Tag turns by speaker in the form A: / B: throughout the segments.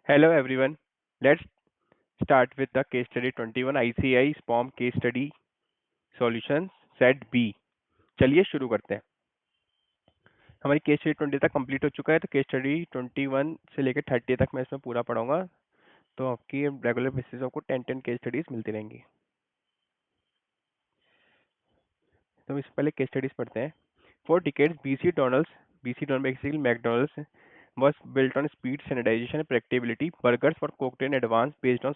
A: Hello everyone. Let's start with the case study 21 ICI SPOM case study solutions set B. चलिए शुरू करते हैं। हमारी केस स्टडी 20 तक कंप्लीट हो चुका है, तो केस स्टडी 21 से लेकर 30 तक मैं इसमें पूरा पढ़ाऊंगा। तो आपकी रेगुलर बेसिस आपको 10 केस स्टडीज मिलती रहेंगी। तो इससे पहले केस स्टडीज पढ़ते हैं। For decades BC Donald basically McDonald's was built on speed, standardization, and predictability. Burgers were cooked in advance based on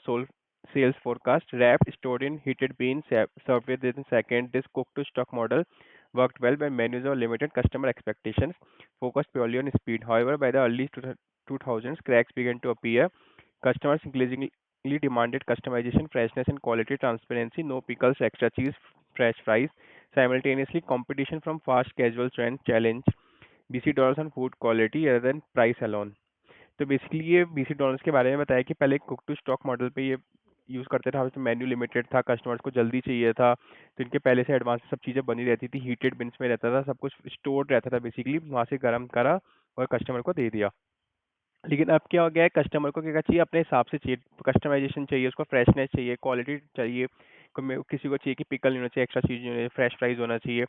A: sales forecast. Wrapped, stored in heated beans, served within seconds. This cook-to-stock model worked well when menus were limited. Customer expectations focused purely on speed. However, by the early 2000s, cracks began to appear. Customers increasingly demanded customization, freshness, and quality transparency. No pickles, extra cheese, fresh fries. Simultaneously, competition from fast casual trend challenge BC dollars on food quality rather than price alone. तो basically ये BC dollars के बारे में बताया कि पहले cook to stock model पे ये यूज़ करते थे। इसमें मेन्यू लिमिटेड था, कस्टमर्स को जल्दी चाहिए था, तो इनके पहले से एडवांस सब चीज़ें बनी रहती थी, हीटेड बिन्स में रहता था, सब कुछ स्टोर्ड रहता था। बेसिकली वहाँ से गर्म करा और कस्टमर को दे दिया। लेकिन अब क्या हो गया है, कस्टमर को क्या चाहिए, अपने हिसाब से चाहिए, कस्टमाइजेशन चाहिए, उसको फ्रेशनेस चाहिए, क्वालिटी चाहिए। किसी को चाहिए कि पिकल नहीं होना चाहिए, एक्स्ट्रा चीज़ नहीं होनी चाहिए, फ्रेश फ्राइज होना चाहिए।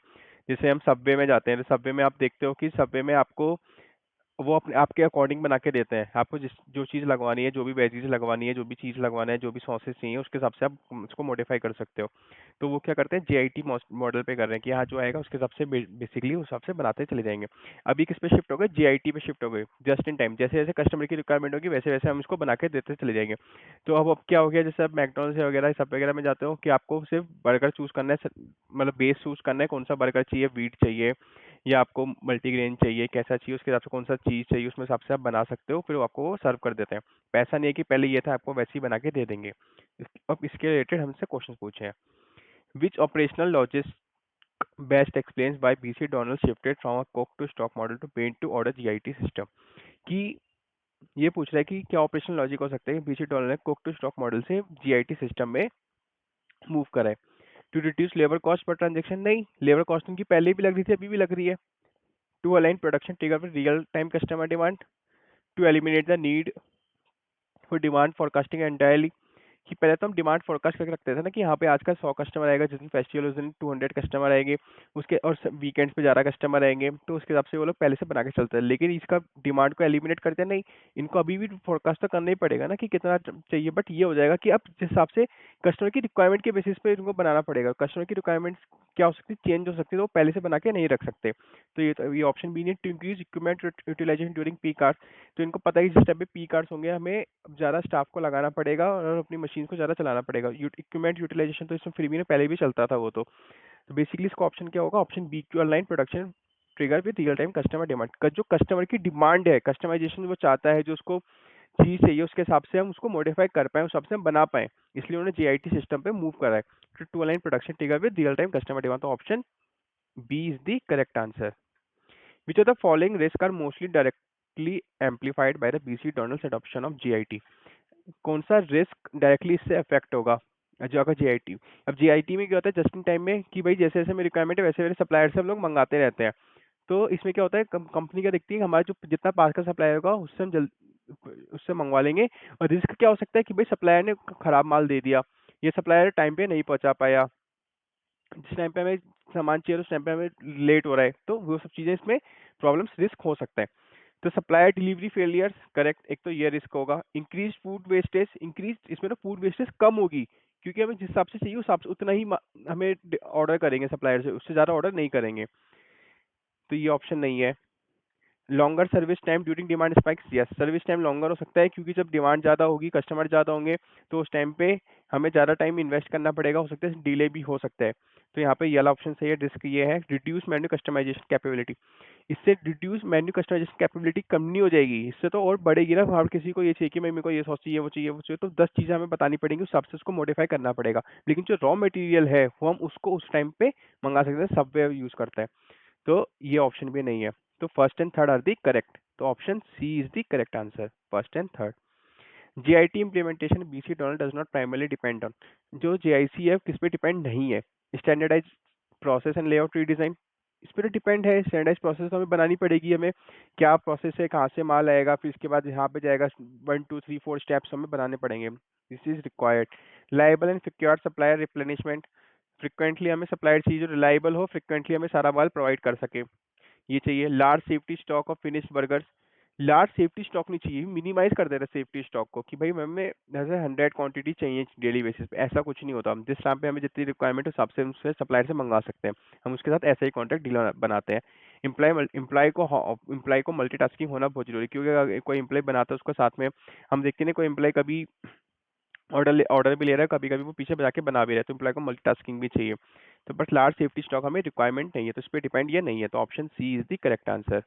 A: जैसे हम सबवे में जाते हैं, तो सबवे में आप देखते हो कि सबवे में आपको वो अपने आपके अकॉर्डिंग बना के देते हैं। आपको जिस जो चीज़ लगवानी है, जो भी वेजीज लगवानी है, जो भी चीज़ लगवाना है, जो भी सॉसेस चाहिए, उसके हिसाब से आप उसको मॉडिफाई कर सकते हो। तो वो क्या करते हैं, JIT मॉडल पे कर रहे हैं कि यहाँ जो आएगा उसके हिसाब से बेसिकली उस हिसाब से बनाते चले जाएंगे। अभी किस पे शिफ्ट हो गए, JIT पे शिफ्ट हो गए। जस्ट इन टाइम, जैसे जैसे कस्टमर की रिक्वायरमेंट होगी वैसे वैसे हम इसको बना के देते चले जाएंगे। तो अब क्या हो गया, जैसे आप मैकडोनल्ड्स वगैरह सब वगैरह में जाते हो कि आपको सिर्फ बर्गर चूज करना है, मतलब बेस चूज करना है, कौन सा बर्गर चाहिए, व्हीट चाहिए या आपको मल्टीग्रेन चाहिए, कैसा चाहिए, उसके हिसाब से कौन सा चीज़ चाहिए, उसमें हिसाब से आप बना सकते हो, फिर वो आपको वो सर्व कर देते हैं। पैसा नहीं है कि पहले ये था, आपको वैसे ही बना के दे देंगे। अब इसके रिलेटेड हमसे क्वेश्चन पूछे हैं। Which operational logic best explains by BC Donald shifted from a cook to stock model to paint to order GIT सिस्टम। कि ये पूछ रहा है कि क्या ऑपरेशनल लॉजिक हो सकता है BC डोनाल्ड ने कुक टू स्टॉक मॉडल से GIT सिस्टम में मूव करा है। To reduce labour cost per transaction, नहीं, लेबर कॉस्ट उनकी पहले भी लग रही थी, अभी भी लग रही है। To align production trigger with real time customer demand, to eliminate the need for demand forecasting entirely. कि पहले तो हम डिमांड फोरकास्ट करके रखते थे ना कि यहाँ पे आज का 100 कस्टमर आएगा, जिस दिन फेस्टिवल उस दिन 200 कस्टमर आएंगे, उसके और वीकेंड्स पे ज़्यादा कस्टमर आएंगे, तो उसके हिसाब से वो लोग पहले से बना के चलते हैं। लेकिन इसका डिमांड को एलिमिनेट करते नहीं, इनको अभी भी फोरकास्ट तो करना ही पड़ेगा ना कि कितना चाहिए। बट ये हो जाएगा कि अब जिस हिसाब से कस्टमर की रिक्वायरमेंट के बेसिस पे इनको बनाना पड़ेगा। कस्टमर की रिक्वायरमेंट्स क्या हो सकती है, चेंज हो सकती है, तो वो पहले से बना के नहीं रख सकते। तो ये ऑप्शन बी नहीं। To increase equipment utilisation during peak hours, तो इनको पता है जिस टाइम पे पीक आवर्स होंगे हमें ज़्यादा स्टाफ को लगाना पड़ेगा और अपनी मशीन को ज़्यादा चलाना पड़ेगा। इक्विपमेंट यूटिलाइजेशन तो इसमें फ्री में पहले भी चलता था वो तो बेसिकली इसका ऑप्शन क्या होगा, ऑप्शन बी, क्यू online production trigger with real time customer demand. जो कस्टमर की डिमांड है, कस्टमाइजेशन वो चाहता है, जो उसको चीज़ चाहिए, उसके हिसाब से हम उसको मॉडिफाई कर पाए, उस हिसाब से हम बना पाए, इसलिए उन्होंने JIT सिस्टम पे मूव करा है। To align production trigger with real time customer demand, तो option B is the correct answer. Which of the following risks are mostly directly amplified by the BC Donald's adoption of GIT? कौन सा risk directly इससे affect होगा जो अगर JIT। अब JIT में क्या होता है, जस्ट इन टाइम में कि भाई जैसे जैसे मेरी रिक्वायरमेंट है वैसे वैसे सप्लायर से हम लोग मंगाते रहते हैं। तो इसमें क्या होता है, कंपनी क्या देखती है, हमारा जो जितना पास का सप्लायर होगा उससे हम जल्द उससे मंगवा लेंगे। और रिस्क क्या हो सकता है कि भाई सप्लायर ने खराब माल दे दिया, ये सप्लायर टाइम पे नहीं पहुंचा पाया, जिस टाइम पे हमें सामान चाहिए उस टाइम पे हमें लेट हो रहा है, तो वो सब चीज़ें इसमें प्रॉब्लम्स रिस्क हो सकता है। तो सप्लायर डिलीवरी फेलियर्स करेक्ट, एक तो ये रिस्क होगा। इंक्रीज फूड वेस्टेज, इंक्रीज इसमें ना फूड वेस्टेज कम होगी, क्योंकि हमें जिस हिसाब से चाहिए उस हिसाब से उतना ही हमें ऑर्डर करेंगे सप्लायर से, उससे ज़्यादा ऑर्डर नहीं करेंगे, तो ये ऑप्शन नहीं है। Longer service time during demand spikes, yes, service time longer हो सकता है क्योंकि जब डिमांड ज़्यादा होगी, कस्टमर ज़्यादा होंगे, तो उस टाइम पे हमें ज़्यादा टाइम इन्वेस्ट करना पड़ेगा, हो सकता है डिले भी हो सकता है। तो यहाँ पे ये वाला ऑप्शन सही है। रिस्क ये है। रिड्यूस मेन्यू कस्टमाइजेशन कैपेबिलिटी, इससे रिड्यूस मेन्यू कस्टमाइजेशन कैपेबिलिटी कम नहीं हो जाएगी, इससे तो और बढ़ेगी ना। हर किसी को ये चाहिए कि भाई मेरे को ये सॉस चाहिए, वो चाहिए, वो चाहिए, तो 10 चीज़ें हमें बतानी पड़ेंगी, उस हिसाब से उसको मॉडिफाई करना पड़ेगा। लेकिन जो रॉ मटेरियल है वो हम उसको उस टाइम पे मंगा सकते हैं, सबवे यूज़ करता है, तो ये ऑप्शन भी नहीं है। तो first and third are the correct, तो option C is the correct answer, first and third. JIT implementation BC Donald does not primarily depend on, जो JIC है किस पे डिपेंड नहीं है। Standardise process and layout redesign, इस पर depend है, स्टैंडर्डाइज प्रोसेस तो हमें बनानी पड़ेगी हमें, क्या प्रोसेस है, कहाँ से माल आएगा, फिर इसके बाद यहाँ पे जाएगा, 1 2 3 4 स्टेप्स हमें बनाने पड़ेंगे। This is required. Reliable and secure supplier replenishment, frequently हमें सप्लायर चाहिए जो रिलायबल हो, फ्रिक्वेंटली हमें सारा माल प्रोवाइड कर सके, ये चाहिए। Large safety stock of finished burgers, large safety stock नहीं चाहिए, मिनिमाइज कर दे रहे सेफ्टी स्टॉक को कि भाई हमें जैसे 100 क्वांटिटी चाहिए डेली बेसिस पे, ऐसा कुछ नहीं होता। हम जिस टाइम पे हमें जितनी रिक्वायरमेंट है हिसाब से उससे सप्लायर से मंगा सकते हैं, हम उसके साथ ऐसा ही कॉन्ट्रैक्ट डील बनाते हैं। एम्प्लॉय को मल्टीटास्किंग होना बहुत जरूरी है, क्योंकि अगर कोई एम्प्लॉय बनाता है उसको साथ में हम देखते हैं, कोई एम्प्लॉय कभी ऑर्डर भी ले रहा है, कभी कभी वो पीछे जाके बना भी रहा है, तो एम्प्लॉय को मल्टीटास्किंग भी चाहिए। तो बट लार्ज सेफ्टी स्टॉक हमें रिक्वायरमेंट नहीं है, तो इस पर डिपेंड ये नहीं है, तो option C is the correct answer.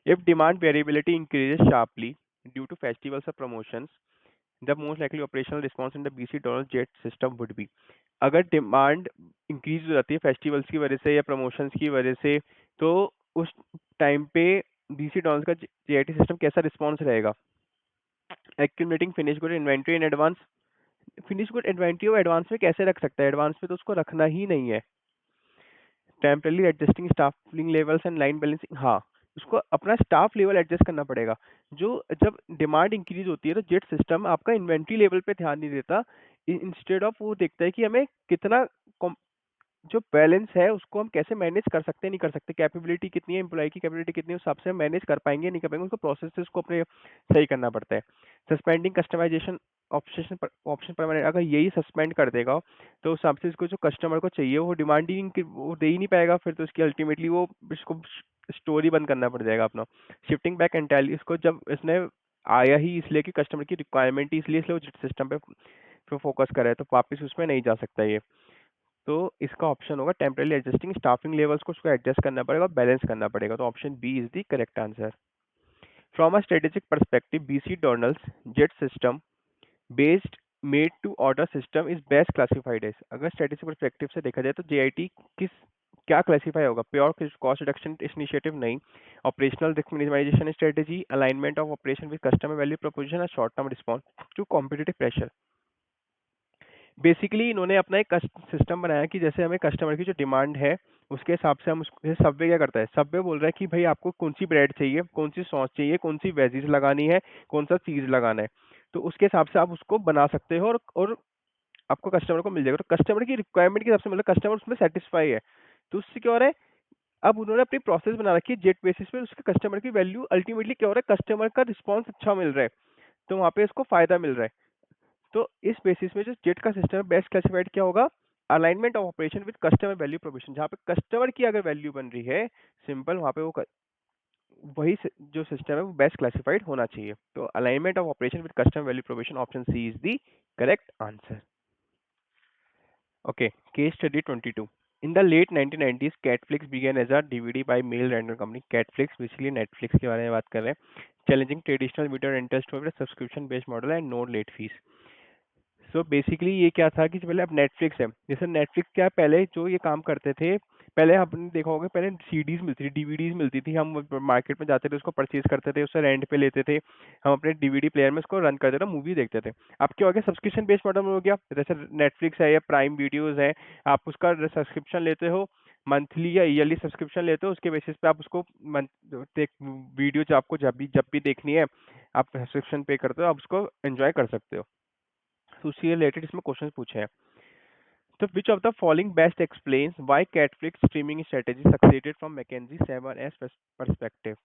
A: If demand variability increases sharply due to festivals or promotions, the most likely operational response in the BC Donald jet system would be। अगर डिमांड इंक्रीज हो जाती है festivals की वजह से या promotions की वजह से, तो उस टाइम पे बीसी डॉनल्स का जेआईटी सिस्टम कैसा रिस्पॉन्स रहेगा? Accumulating finish good inventory in advance, finish good inventory वो एडवांस में कैसे रख सकता है? एडवांस में तो उसको रखना ही नहीं है। Temporarily adjusting staffing levels and line balancing, हाँ उसको अपना स्टाफ लेवल एडजस्ट करना पड़ेगा। जो जब डिमांड इंक्रीज होती है तो जेट सिस्टम आपका इन्वेंट्री लेवल पे ध्यान नहीं देता, इंस्टेड ऑफ वो देखता है कि हमें कितना जो बैलेंस है उसको हम कैसे मैनेज कर सकते हैं, नहीं कर सकते, कैपेबिलिटी कितनी है, एम्प्लॉय की कैपेबिलिटी कितनी है, उस हिसाब से हम मैनेज कर पाएंगे नहीं कर पाएंगे, उसको प्रोसेसेस को अपने सही करना पड़ता है। सस्पेंडिंग कस्टमाइजेशन ऑप्शन परमानेंट, अगर यही सस्पेंड कर देगा तो उस हिसाब से इसको जो कस्टमर को चाहिए वो डिमांड ही वो दे ही नहीं पाएगा, फिर तो इसकी अल्टीमेटली वो इसको स्टोरी बंद करना पड़ जाएगा अपना। शिफ्टिंग बैक एंटायरली, इसको जब इसने आया ही इसलिए कि कस्टमर की रिक्वायरमेंट ही इसलिए वो सिस्टम पे फोकस करे, तो वापस उसमें नहीं जा सकता ये। तो इसका ऑप्शन होगा टेम्परली एडजस्टिंग स्टाफिंग लेवल्स को उसको एडजस्ट करना पड़ेगा, बैलेंस करना पड़ेगा, तो option B is the correct answer. From a strategic perspective BC Donald's jet system based made to order system is best classified as. अगर स्ट्रेटेजिक परस्पेक्टिव से देखा जाए तो जेआईटी किस क्या क्लासिफाई होगा? प्योर कॉस्ट रिडक्शन इनिशिएटिव नहीं, operational risk minimisation strategy, alignment of operation with customer value proposition और short term response to competitive pressure. Basically इन्होंने अपना एक सिस्टम बनाया कि जैसे हमें कस्टमर की जो डिमांड है उसके हिसाब से हम उसको, सबवे क्या करता है, सबवे बोल रहा है कि भाई आपको कौन सी ब्रेड चाहिए, कौन सी सॉस चाहिए, कौन सी वेजीज लगानी है, कौन सा चीज लगाना है, तो उसके हिसाब से आप उसको बना सकते हो और आपको कस्टमर को मिल जाएगा। तो कस्टमर की रिक्वायरमेंट के हिसाब से मतलब कस्टमर उसमें सेटिस्फाई है, तो उससे क्या हो रहा है, अब उन्होंने अपनी प्रोसेस बना रखी है जेट बेसिस पे, उसके कस्टमर की वैल्यू अल्टीमेटली क्या हो रहा है, कस्टमर का रिस्पॉन्स अच्छा मिल रहा है, तो वहाँ पे इसको फायदा मिल रहा है। तो इस बेसिस में जो जेट का सिस्टम है बेस्ट क्लासिफाइड क्या होगा? Alignment of operation with customer value provision, जहाँ पे कस्टमर की अगर वैल्यू बन रही है सिंपल, वहाँ पे वही जो सिस्टम है वो बेस्ट क्लासिफाइड होना चाहिए। तो alignment of operation with customer value provision, option C is the correct answer. Okay, case study 22। In the late 1990s, Catflix began as a DVD by mail render company. Catflix basically Netflix के बारे में बात कर रहे हैं। Challenging traditional video rental store with a subscription based model and no late fees. So basically ये क्या था कि जो पहले अब नेटफ्लिक्स है, जैसे नेटफ्लिक्स क्या है, पहले जो ये काम करते थे, पहले आपने देखा होगा पहले सीडीज मिलती थी, डीवीडीज मिलती थी, हम मार्केट में जाते थे उसको परचेज करते थे, उससे रेंट पे लेते थे, हम अपने डीवीडी प्लेयर में उसको रन करते थे, मूवी देखते थे। अब क्या हो गया, सब्सक्रिप्शन बेस्ड मॉडल हो गया, जैसे नेटफ्लिक्स है या प्राइम वीडियोज है, आप उसका सब्सक्रिप्शन लेते हो, मंथली या ईयरली सब्सक्रिप्शन लेते हो, उसके बेसिस पे आप उसको वीडियो जो आपको जब भी देखनी है आप सब्सक्रिप्शन पे करते हो, आप उसको एंजॉय कर सकते हो। तो उससे रिलेटेड इसमें क्वेश्चन पूछे हैं। तो which of the following best explains why Catflix streaming strategy succeeded from McKinsey 7S perspective?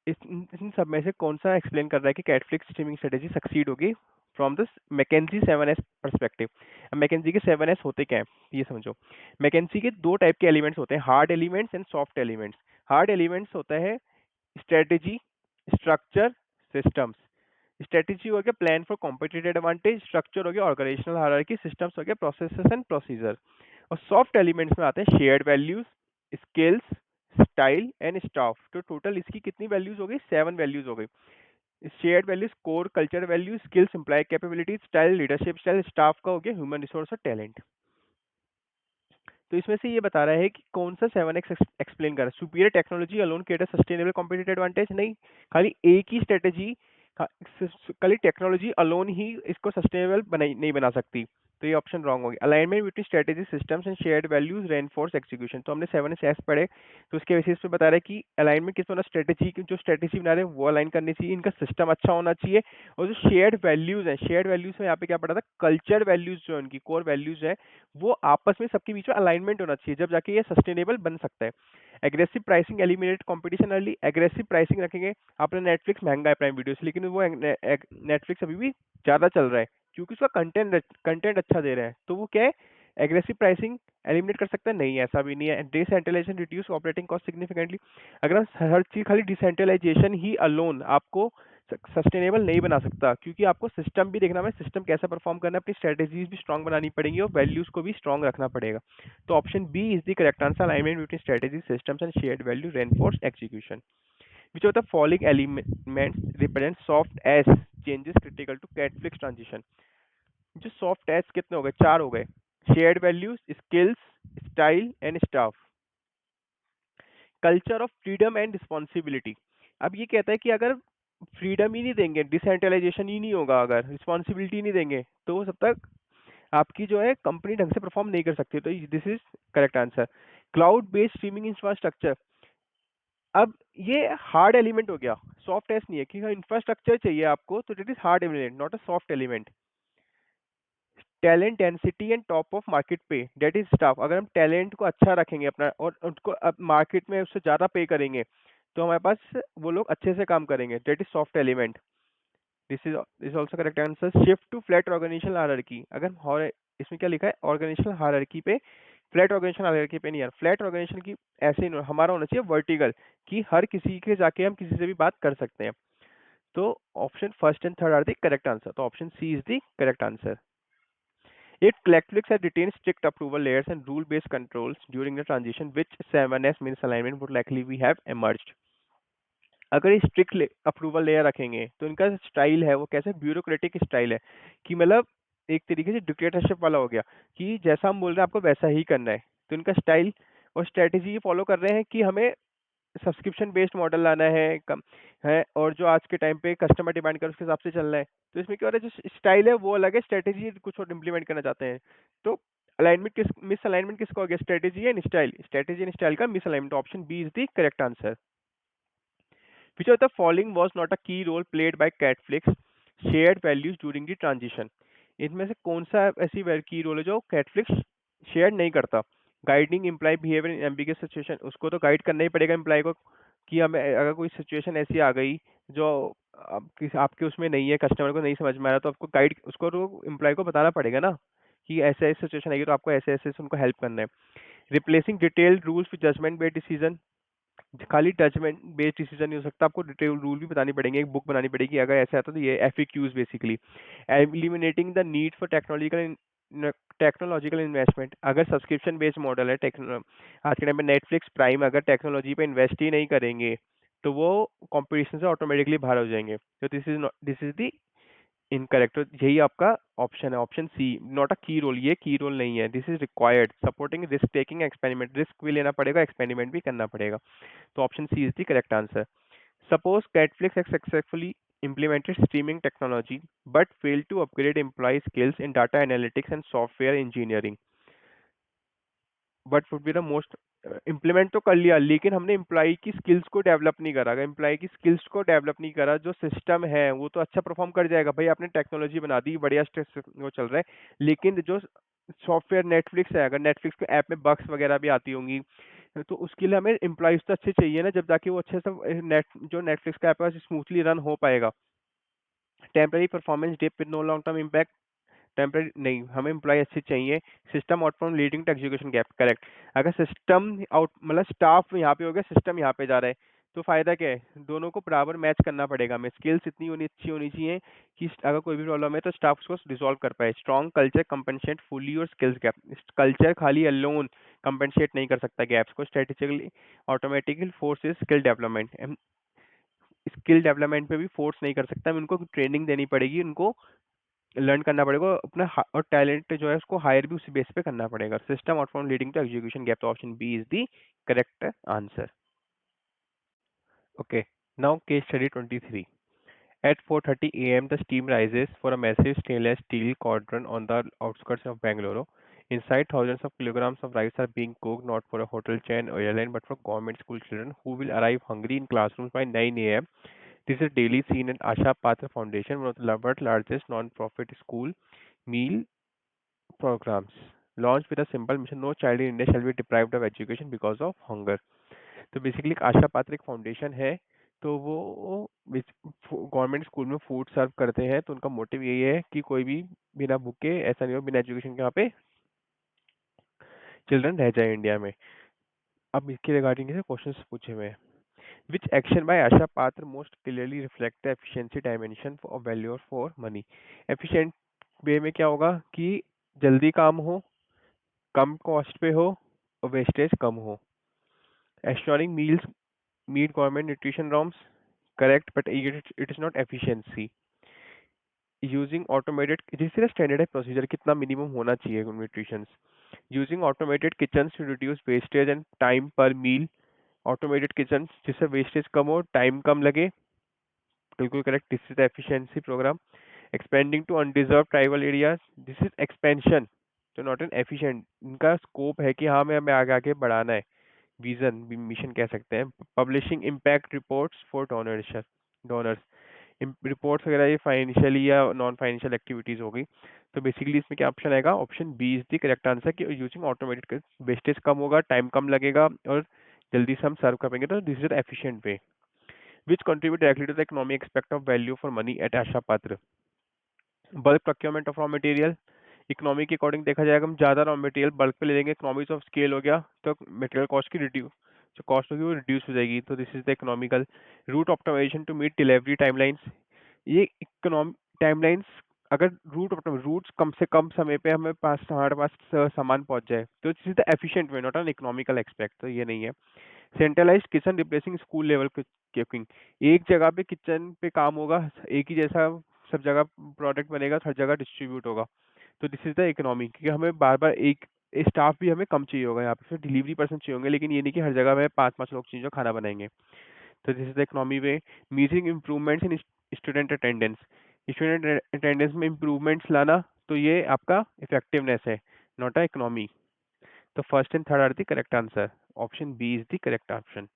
A: इन सब में से कौन सा एक्सप्लेन कर रहा है कि कैटफ्लिक्स स्ट्रीमिंग स्ट्रेटेजी सक्सीड होगी from this McKinsey 7S perspective? McKinsey के 7S होते क्या है ये समझो। मैकेंजी के दो टाइप के एलिमेंट्स होते हैं, hard elements and soft elements. Hard elements होता है स्ट्रेटेजी, स्ट्रक्चर, सिस्टम्स। स्ट्रेटेजी हो गया plan for competitive advantage, structure हो गया ऑर्गेनाइजेशनल हायरार्की, सिस्टम्स हो गया प्रोसेसेस एंड प्रोसीजर। और सॉफ्ट एलिमेंट्स में आते हैं shared values, skills, style and staff. तो टोटल इसकी कितनी वैल्यूज हो गई? 7 वैल्यूज हो गई। Shared values core culture value, skills employ capabilities, style leadership style, staff का हो गया ह्यूमन रिसोर्स और टैलेंट। तो इसमें से ये बता रहा है कि कौन सा 7x एक्सप्लेन कर रहा है। Superior technology alone create sustainable competitive advantage? नहीं, खाली एक ही स्ट्रेटेजी, खाली टेक्नोलॉजी अलोन ही इसको सस्टेनेबल नहीं बना सकती। तो ये ऑप्शन रॉन्ग हो गया। Alignment between strategy systems and shared values reinforce execution, तो हमने 7S पढ़े, तो उसके बेसिस पे बता रहा है कि अलाइनमेंट किस मतलब स्ट्रेटेजी की जो स्ट्रेटेजी बना रहे हैं वो अलाइन करनी चाहिए, इनका सिस्टम अच्छा होना चाहिए, और जो शेयर्ड वैल्यूज हैं, शेयर्ड वैल्यूज में यहाँ पे क्या पढ़ा था, कल्चर वैल्यूज जो उनकी कोर वैल्यूज है वो आपस में सबके बीच में अलाइनमेंट होना चाहिए, जब जाके ये सस्टेनेबल बन सकता है। Aggressive pricing eliminate competition early, aggressive pricing रखेंगे। आपने नेटफ्लिक्स महंगा है प्राइम वीडियो से, लेकिन वो नेटफ्लिक्स अभी भी ज्यादा चल रहा है क्योंकि उसका कंटेंट अच्छा दे रहा है, तो वो क्या है, एग्रेसिव प्राइसिंग एलिमिनेट कर सकता है, नहीं ऐसा भी नहीं है। Decentralisation reduce operating cost significantly, अगर हम हर चीज खाली डिसेंट्रलाइजेशन ही अलोन आपको सस्टेनेबल नहीं बना सकता, क्योंकि आपको सिस्टम भी देखना है, सिस्टम कैसा परफॉर्म करना है, अपनी स्ट्रेटेजीज भी स्ट्रॉन्ग बनानी पड़ेगी और वैल्यूज को भी स्ट्रॉन्ग रखना पड़ेगा। तो option B is the correct answer, alignment between strategy systems and shared value reinforce execution. Which of the following elements represent soft S changes critical to Netflix transition? जो soft S कितने हो गए, चार हो गए, shared values, skills, style and staff. Culture of freedom and responsibility, अब ये कहता है कि अगर फ्रीडम ही नहीं देंगे, डिसेंट्रलाइजेशन ही नहीं होगा, अगर रिस्पॉन्सिबिलिटी नहीं देंगे, तो तब तक आपकी जो है कंपनी ढंग से परफॉर्म नहीं कर सकती, तो this is correct answer. Cloud based streaming infrastructure, अब ये हार्ड एलिमेंट हो गया, सॉफ्ट एस नहीं है, कि इंफ्रास्ट्रक्चर चाहिए आपको, तो it is hard element not a soft element. Talent density and top of market पे, डेट इज स्टाफ, अगर हम टैलेंट को अच्छा रखेंगे अपना और उनको अब मार्केट में उससे ज्यादा पे करेंगे, तो हमारे पास वो लोग अच्छे से काम करेंगे, that is soft element. This also correct answer. Shift to flat organisational hierarchy, अगर इसमें क्या लिखा है, ऑर्गेनाइजेशनल हायरार्की पे, फ्लैट ऑर्गेनाइजेशनल हायरार्की पे नहीं यार, फ्लैट ऑर्गेनाइजेशन की ऐसे ही हमारा होना चाहिए वर्टिकल, कि हर किसी के जाके हम किसी से भी बात कर सकते हैं। तो option first and third are the correct answer, तो option C is the correct answer. It Netflix had retained strict approval layers and rule-based controls during the transition, which 7S misalignment would likely we have emerged. अगर ये strict approval layer रखेंगे तो इनका style है वो कैसे bureaucratic style है, कि मतलब एक तरीके से डिक्टेटरशिप वाला हो गया, कि जैसा हम बोल रहे हैं आपको वैसा ही करना है। तो इनका स्टाइल और स्ट्रेटेजी ये फॉलो कर रहे हैं कि हमें सब्सक्रिप्शन बेस्ड मॉडल लाना है कम है, और जो आज के टाइम पे कस्टमर डिमांड कर उसके हिसाब से चलना है। तो इसमें क्या हो रहा है, जो स्टाइल है वो अलग है, स्ट्रेटेजी कुछ और इम्प्लीमेंट करना चाहते हैं। तो अलाइनमेंट मिस अलाइनमेंट किसका हो गया, strategy and style, strategy and style का misalignment, option B is the correct answer. Which of the following was not a key role played by Catflix shared values during the transition? इनमें से कौन सा ऐसी की role है जो कैटफ्लिक्स share नहीं करता? Guiding imply behaviour in ambiguous situation, उसको तो गाइड करना ही पड़ेगा इम्प्लाई को, कि हमें अगर कोई सिचुएशन ऐसी आ गई जो आपके उसमें नहीं है, कस्टमर को नहीं समझ में आ रहा, तो आपको गाइड उसको तो इम्प्लाई को बताना पड़ेगा ना, कि ऐसे ऐसे सिचुएशन आएगी तो आपको ऐसे ऐसे उनको हेल्प करना है। Replacing detailed rules with judgement based decision, खाली जजमेंट बेस्ड डिसीजन नहीं हो सकता, आपको डिटेल रूल भी बतानी पड़ेंगे, एक बुक बनानी पड़ेगी, अगर ऐसा आता तो ये FAQs basically. Eliminating the need for technological investment, अगर सब्सक्रिप्शन बेस्ड मॉडल है, आज के टाइम में नेटफ्लिक्स प्राइम अगर टेक्नोलॉजी पे इन्वेस्ट ही नहीं करेंगे तो वो कंपटीशन से ऑटोमेटिकली बाहर हो जाएंगे, तो दिस इज द इनकरेक्ट, तो यही आपका ऑप्शन है, ऑप्शन सी, नॉट अ की रोल, ये की रोल नहीं है, this is required supporting risk taking experiment, risk भी लेना पड़ेगा, एक्सपेरिमेंट भी करना पड़ेगा, तो option C is the correct answer. Suppose Netflix has successfully implemented streaming technology but failed to upgrade employee skills in data analytics and software engineering, but would be the most, implement तो कर लिया लेकिन हमने employ की skills को develop नहीं करा, अगर एम्प्लॉय की स्किल्स को डेवलप नहीं करा, जो सिस्टम है वो तो अच्छा परफॉर्म कर जाएगा, भाई आपने टेक्नोलॉजी बना दी, बढ़िया स्ट्रेस वो चल रहा है, लेकिन जो सॉफ्टवेयर नेटफ्लिक्स है, अगर नेटफ्लिक्स के ऐप में बग्स वगैरह भी आती होंगी, तो उसके लिए हमें एम्प्लॉयज तो अच्छे चाहिए ना, जब जाके वो अच्छे से जो नेटफ्लिक्स का ऐप है स्मूथली रन हो पाएगा। Temporary performance dip with no long term impact, temporary नहीं, हमें एम्प्लॉय अच्छे चाहिए। System out from leading to execution gap, correct, अगर सिस्टम आउट मतलब स्टाफ यहाँ पे हो गया, सिस्टम यहाँ पे जा रहा है, तो फायदा क्या है, दोनों को बराबर मैच करना पड़ेगा, हमें स्किल्स इतनी होनी अच्छी होनी चाहिए कि अगर कोई भी प्रॉब्लम है तो स्टाफ उसको रिजॉल्व कर पाए। स्ट्रॉन्ग कल्चर कंपनसेट फुली और स्किल्स गैप, कल्चर खाली अलोन कंपनसेट नहीं कर सकता गैप्स को, strategically automatically force skill development, skill development पे भी फोर्स नहीं कर सकता, हमें उनको ट्रेनिंग देनी पड़ेगी, उनको लर्न करना पड़ेगा अपना, और टैलेंट जो है उसको हायर भी उसी बेस पे करना पड़ेगा। System out from leading to execution gap, तो option B is the correct answer. Okay, now case study 23, At 4:30 a.m., the steam rises for a massive stainless steel cauldron on the outskirts of Bangalore. Inside, thousands of kilograms of rice are being cooked not for a hotel chain or airline but for government school children who will arrive hungry in classrooms by 9 a.m. This is daily seen at Asha Patra Foundation, one of the world's largest non-profit school meal programs. Launched with a simple mission, no child in India shall be deprived of education because of hunger. तो basically एक आशा पात्र एक foundation है, तो वो government school में food सर्व करते हैं, तो उनका मोटिव यही है कि कोई भी बिना भूखे ऐसा नहीं हो, बिना एजुकेशन के यहाँ पे चिल्ड्रन रह जाए इंडिया में। अब इसके रिगार्डिंग से क्वेश्चंस पूछे हुए हैं। विच एक्शन बाय आशा पात्र most clearly reflect the efficiency dimension of value for money. Efficient way में क्या होगा कि जल्दी काम हो, कम कॉस्ट पे हो और वेस्टेज कम हो। Assuring meals meet government nutrition norms, correct, but it is not efficiency. Using automated, this is a standardized procedure, कितना minimum होना चाहिए nutrition. Using automated kitchens to reduce wastage and time per meal. Automated kitchens जिससे wastage कम हो, time कम लगे, बिल्कुल correct. This is the efficiency program. Expanding to undeserved tribal areas. This is expansion, तो not an efficient. इनका scope है कि हाँ हमें आगे आगे बढ़ाना है, विजन मिशन कह सकते हैं। Publishing impact reports for donors reports वगैरह ये फाइनेंशियली या नॉन फाइनेंशियल एक्टिविटीज होगी। तो बेसिकली इसमें क्या ऑप्शन आएगा, option B is the correct answer कि यूजिंग ऑटोमेटेड वेस्टेज कम होगा, टाइम कम लगेगा और जल्दी से हम सर्व कर पाएंगे, तो this is efficient way which contribute directly to the economic expect of value for money at Asha Patra. Bulk procurement of raw material, economy के अकॉर्डिंग देखा जाएगा, हम ज़्यादा रॉ मटेरियल बल्क पे ले लेंगे, इकोनॉमीज ऑफ स्केल हो गया, तो मटेरियल कॉस्ट की रिड्यूस जो कॉस्ट होगी वो रिड्यूस हो जाएगी, तो this is the economical. Route optimisation to meet delivery timelines, ये इकोनॉमी टाइमलाइंस अगर रूट्स कम से कम समय पे हमें पास हमारे पास सामान पहुंच जाए, तो this is the efficient way, not an economical expect, तो ये नहीं है। Centralised kitchen replacing school level cooking, एक जगह पे किचन पे काम होगा, एक ही जैसा सब जगह प्रोडक्ट बनेगा, हर जगह डिस्ट्रीब्यूट होगा, तो दिस इज द इकोनॉमी, क्योंकि हमें बार बार एक स्टाफ भी हमें कम चाहिए होगा, यहाँ पे फिर डिलीवरी पर्सन चाहिए होंगे, लेकिन ये नहीं कि हर जगह में 5-5 लोग चाहिए जो खाना बनाएंगे, तो this is the economy way. Measuring improvements in student attendance, student attendance में इम्प्रूवमेंट्स लाना, तो ये आपका इफेक्टिवनेस है, नॉट अ इकोनॉमी। तो first and third are the correct answer, option B is the correct option.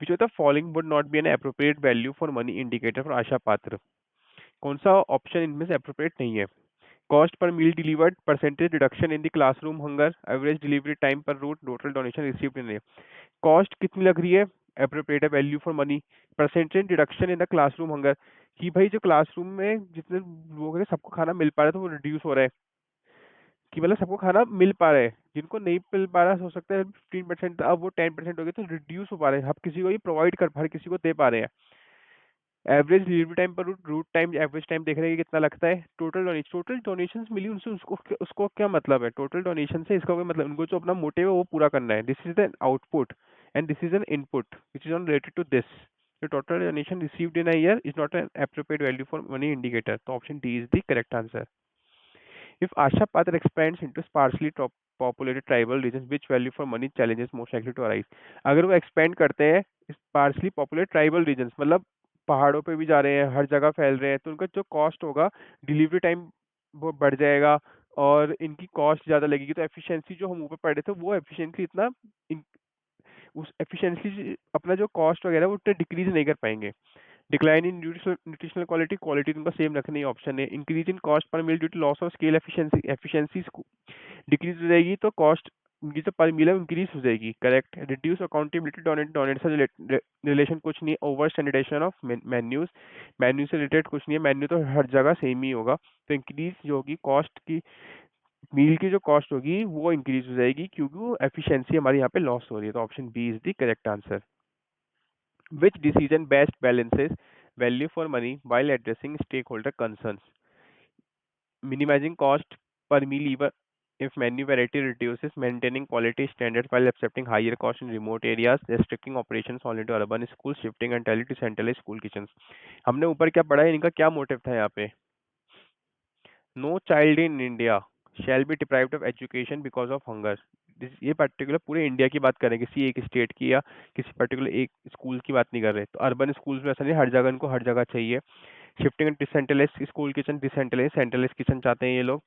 A: Which of the following would not be an appropriate value for money indicator for Asha Patra, कौन सा option इनमें से appropriate नहीं है। Cost per meal delivered, percentage reduction in the classroom hunger, average delivery time per route, total donation received in. Cost कितनी लग रही है, appropriate value for money, percentage reduction in the classroom hunger, कि भाई जो classroom में जितने लोग हैं सबको खाना मिल पा रहा है, तो वो रिड्यूस हो रहा है, कि मतलब सबको खाना मिल पा रहा है, जिनको नहीं मिल पा रहा हो सकता है 15%, अब वो 10% हो गया, तो रिड्यूस हो पा रहे हैं, अब किसी को ये प्रोवाइड कर हर किसी को दे पा रहे हैं। Average delivery time per root time average time देख रहे हैं कि कितना लगता है। टोटल डोनेशंस मिली उनसे, उसको उसको क्या मतलब है टोटल डोनेशन से, इसका कोई मतलब, उनको जो अपना मोटिव है वो पूरा करना है, this is the output and this is an input which is on related to this. The total donation received in a year is not an appropriate value for money indicator. So option D is the correct answer. If Asha Patra expands into sparsely populated tribal regions, which value for money challenges most likely to arise? अगर वो expand करते हैं sparsely populated tribal regions, मतलब पहाड़ों पे भी जा रहे हैं, हर जगह फैल रहे हैं, तो उनका जो कॉस्ट होगा, डिलीवरी टाइम वो बढ़ जाएगा और इनकी कॉस्ट ज़्यादा लगेगी, तो एफिशिएंसी जो हम ऊपर पढ़े थे वो एफिशिएंसी इतना उस एफिशिएंसी अपना जो कॉस्ट वगैरह वो उतना डिक्रीज नहीं कर पाएंगे। Decline in nutritional quality, quality उनका सेम रखने ही ऑप्शन है। Increase in cost per meal due to loss of scale efficiency, efficiency decrease हो जाएगी, तो कॉस्ट उनकी जो पर मील है इंक्रीज हो जाएगी, करेक्ट। रिड्यूस अकाउंटेबिलिटी, डोनेट से रिलेशन कुछ नहीं, over standardization of menus, menu से रिलेटेड कुछ नहीं है, मेन्यू तो हर जगह सेम ही होगा, तो इंक्रीज जो होगी कॉस्ट की, मील की जो कॉस्ट होगी वो इंक्रीज हो जाएगी, क्योंकि वो एफिशिएंसी हमारी यहाँ पे लॉस हो रही है, तो option B is the correct answer. Which decision best balances value for money while addressing stakeholder concerns? Minimizing cost per meal even if menu variety reduces, maintaining quality standards while accepting higher cost in remote areas, restricting operations only to urban schools, shifting entirely to centralized school kitchens. हमने ऊपर क्या पढ़ा है, इनका क्या motive था यहाँ पे? No child in India shall be deprived of education because of hunger. ये पर्टिकुलर पूरे इंडिया की बात करें, किसी एक स्टेट की या किसी पर्टिकुलर एक स्कूल की बात नहीं कर रहे। तो अर्बन स्कूल्स में ऐसा नहीं, हर जगह इनको हर जगह चाहिए। Shifting and decentralized school kitchen, decentralize centralize kitchen चाहते हैं ये लोग।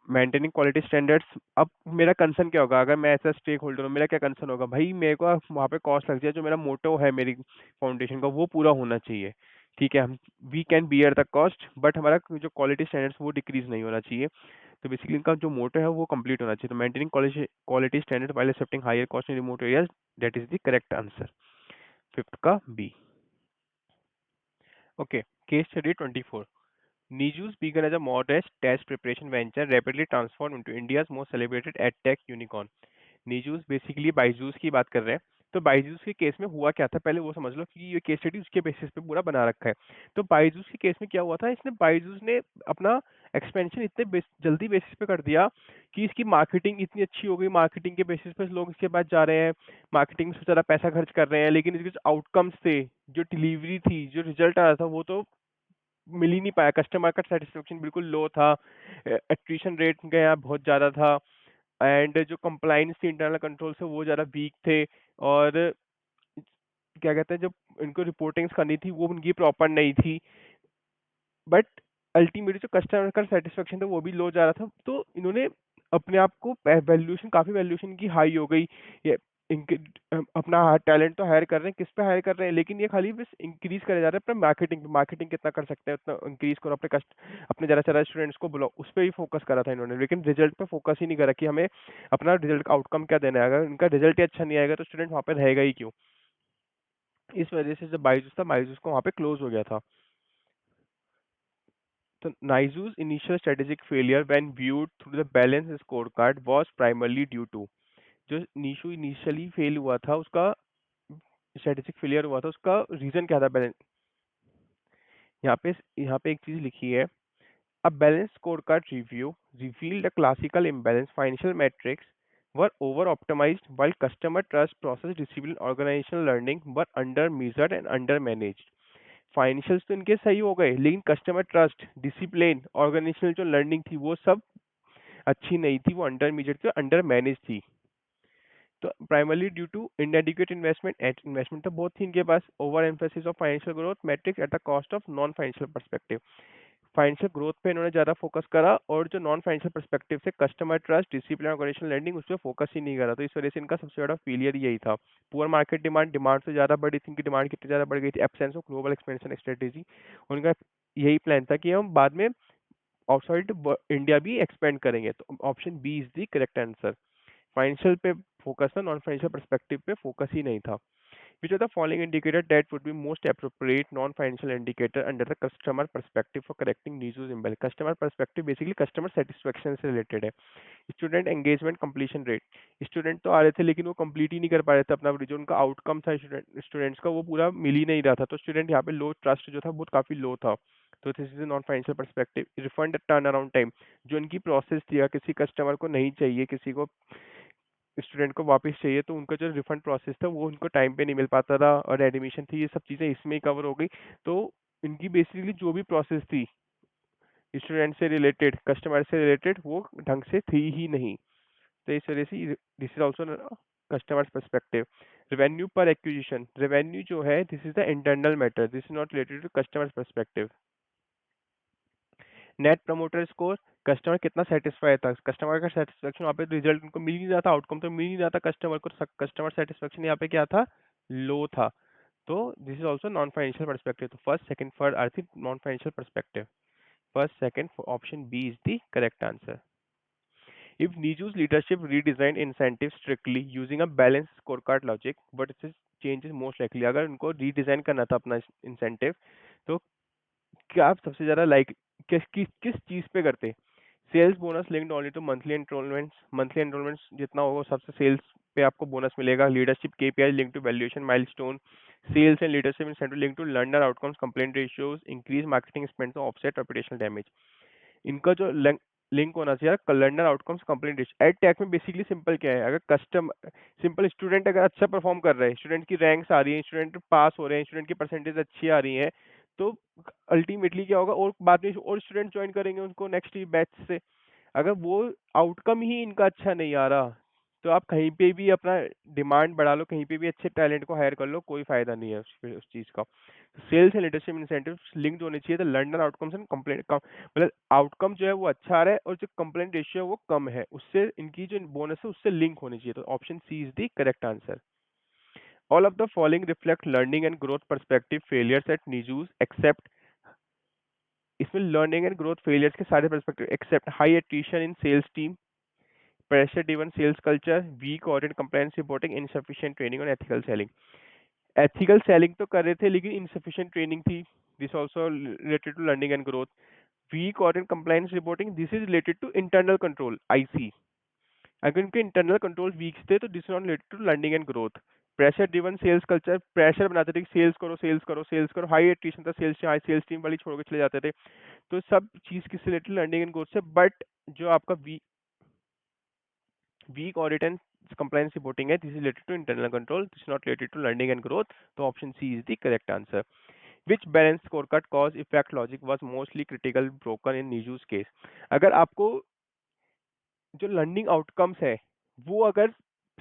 A: Maintaining quality standards. अब मेरा कंसर्न क्या होगा, अगर मैं ऐसा स्टेक होल्डर हूँ, मेरा क्या कंसर्न होगा, भाई मेरे को वहाँ पे कॉस्ट लग जाए, जो मेरा मोटो है मेरी फाउंडेशन का वो पूरा होना चाहिए। ठीक है, हम we can bear the cost, but हमारा जो क्वालिटी स्टैंडर्ड्स वो डिक्रीज नहीं होना चाहिए। तो बेसिकली इनका जो मोटो है वो कंप्लीट होना चाहिए। तो maintaining quality standard while accepting higher cost in remote areas, that is the correct answer, fifth का B. Okay, case study 24। Nijus began as a modest test preparation venture, rapidly transformed into India's most celebrated edtech unicorn. Nijus basically Byju's की बात कर रहे हैं। तो बाइजूस के case में हुआ क्या था, पहले वो समझ लो कि ये केस स्टडी उसके बेसिस पे पूरा बना रखा है। तो बाइजूस के केस में क्या हुआ था, इसने बाइजूस ने अपना एक्सपेंशन इतने जल्दी बेसिस पे कर दिया कि इसकी मार्केटिंग इतनी अच्छी हो गई, मार्केटिंग के बेसिस पे लोग इसके पास जा रहे हैं, मार्केटिंग में ज़्यादा पैसा खर्च कर रहे हैं, लेकिन इसके जो आउटकम्स थे, जो डिलीवरी थी, जो रिजल्ट आ रहा था, वो तो मिल ही नहीं पाया। कस्टमर का सेटिस्फेक्शन बिल्कुल लो था, एट्रिशन रेट गया बहुत ज़्यादा था, एंड जो कंप्लाइंस थी, इंटरनल कंट्रोल से वो ज़्यादा वीक थे। और क्या कहते हैं, जब इनको रिपोर्टिंग्स करनी थी वो उनकी प्रॉपर नहीं थी। बट अल्टीमेटली जो कस्टमर का सेटिस्फेक्शन था वो भी लो जा रहा था। तो इन्होंने अपने आप को वैल्यूएशन, काफ़ी वैल्यूएशन की हाई हो गई। ये इनके अपना टैलेंट तो हायर कर रहे हैं, किस पे हायर कर रहे हैं, लेकिन ये खाली बस इंक्रीज करे जा रहे हैं अपना मार्केटिंग पे। मार्केटिंग कितना कर सकते हैं उतना इंक्रीज करो, अपने अपने ज़्यादा से ज़्यादा स्टूडेंट्स को बुलाओ, उस पर ही फोकस करा था इन्होंने, लेकिन रिजल्ट पे फोकस ही नहीं करा कि हमें अपना रिजल्ट का आउटकम क्या देना है। अगर इनका रिजल्ट ही अच्छा नहीं आएगा तो स्टूडेंट वहाँ पे रहेगा ही क्यों। इस वजह से जब बायजूस था, बायजूस को वहाँ पे क्लोज हो गया था। So Naizu's initial strategic failure when viewed through the balanced scorecard was primarily due to, जो नीशू इनिशियली फेल हुआ था उसका, स्ट्रेटेजिक फेलियर हुआ था उसका रीजन क्या था बैलेंस। यहाँ पे एक चीज लिखी है, a balanced scorecard review revealed a classical imbalance. Financial metrics were over optimized while customer trust, process discipline, organizational learning were under measured and under managed. Financials तो इनके सही हो गए, लेकिन कस्टमर ट्रस्ट, डिसिप्लिन, ऑर्गेनाइजेशनल जो learning थी वो सब अच्छी नहीं थी, वो अंडर मीजर थी, अंडर मैनेज थी। तो primarily due to inadequate investment, investment तो बहुत थी इनके पास, over emphasis of financial growth metrics at the cost of non financial perspective. Financial growth पे इन्होंने ज्यादा फोकस करा, और जो नॉन फाइनेंशियल पर्सपेक्टिव से customer trust, discipline, organisational learning, उस पर फोकस ही नहीं करा। तो इस वजह से इनका सबसे बड़ा फेलियर यही था। पुअर मार्केट डिमांड, डिमांड से ज्यादा बढ़ी थी, इनकी डिमांड कितनी ज्यादा बढ़ गई थी, absence of global expansion strategy. उनका यही प्लान था कि हम बाद में आउटसाइड इंडिया भी एक्सपेंड करेंगे। तो option B is the correct answer. Financial पे फोकस था, नॉन फाइनेंशियल पर्सपेक्टिव पे फोकस ही नहीं था। Which of the following indicator that would be most appropriate non-financial indicator under the customer perspective for correcting issues imbalance? Customer perspective basically customer satisfaction से related है। Student engagement completion rate, student तो आ रहे थे लेकिन वो complete ही नहीं कर पा रहे थे अपना, जो उनका आउटकम था स्टूडेंट्स का वो पूरा मिल ही नहीं रहा था। तो स्टूडेंट यहाँ पे लो ट्रस्ट जो था बहुत काफी लो था। तो this is non financial perspective. Refund turn around time, जो इनकी प्रोसेस थी, अगर किसी कस्टमर को नहीं चाहिए, किसी को स्टूडेंट को वापस चाहिए, तो उनका जो रिफंड प्रोसेस था वो उनको टाइम पे नहीं मिल पाता था, और एडमिशन थी, ये सब चीज़ें इसमें ही कवर हो गई। तो इनकी बेसिकली जो भी प्रोसेस थी स्टूडेंट से रिलेटेड, कस्टमर से रिलेटेड, वो ढंग से थी ही नहीं। तो इस वजह से this is also customer perspective. Revenue per acquisition, revenue जो है this is the internal matter, this is not related to customer perspective. Net promoter score, customer कितना सेटिस्फाई था, कस्टमर का सेटिस्फेक्शन, वहाँ पे रिजल्ट उनको मिल ही नहीं रहा था, आउटकम तो मिल ही नहीं रहा था कस्टमर को, कस्टमर सेटिस्फेक्शन यहाँ पे क्या था, लो था। तो this is also non financial perspective. तो first second third are the non financial perspective. First second option B is the correct answer. If Niju's leadership redesigned incentives strictly using a balanced scorecard logic, but this change is most likely, अगर उनको redesign करना था अपना incentive, तो क्या आप सबसे ज्यादा लाइक किस चीज पे करते। Sales bonus linked only to monthly enrollments, monthly enrollments जितना होगा सबसे सेल्स पे आपको बोनस मिलेगा। Leadership KPI link to valuation milestone, sales and leadership incentive link to learner outcomes, complaint ratios, increase marketing spend offset reputational damage. इनका जो link होना चाहिए calendar outcomes complete dish. Ad tag में basically simple क्या है, अगर simple student अगर अच्छा परफॉर्म कर रहे हैं, स्टूडेंट की रैंक्स आ रही है, स्टूडेंट पास हो रहे हैं, स्टूडेंट की परसेंटेज अच्छी आ रही है, तो अल्टीमेटली क्या होगा, और बाद में और स्टूडेंट ज्वाइन करेंगे उनको नेक्स्ट बैच से। अगर वो आउटकम ही इनका अच्छा नहीं आ रहा, तो आप कहीं पे भी अपना डिमांड बढ़ा लो, कहीं पे भी अच्छे टैलेंट को हायर कर लो, कोई फायदा नहीं है उस चीज का। Sales and leadership incentives linked होने चाहिए, तो लर्नर आउटकम्स एंड कंप्लेंट कम, मतलब आउटकम जो है वो अच्छा आ रहा है और जो कंप्लेंट रेशियो है वो कम है, उससे इनकी जो बोनस है उससे लिंक होनी चाहिए। तो option C is the correct answer. All of the following reflect learning and growth perspective failures at Nijus except, इसमें लर्निंग एंड ग्रोथ फेलियर्स के सारे perspective except high attrition in sales team, pressure driven sales culture, weak audit compliance reporting, insufficient training और ethical selling. Ethical selling तो कर रहे थे लेकिन insufficient training थी, this also related to learning and growth. Weak audit compliance reporting, this is related to internal control, IC. अगर उनके internal control weak थे तो this not related to learning and growth. Pressure driven sales culture, pressure बनाते थे sales करो sales करो sales करो, high attrition था सेल्स, हाई सेल्स टीम वाली छोड़ के चले जाते थे। तो सब चीज किससे रिलेटेड, लर्निंग एंड ग्रोथ से। बट जो आपका weak audit and compliance reporting है, this is related to internal control, this is not related to learning and growth। तो option C is the correct answer. Which balance scorecard cause effect logic was mostly critical broken in Nijus case. अगर आपको जो learning outcomes है वो अगर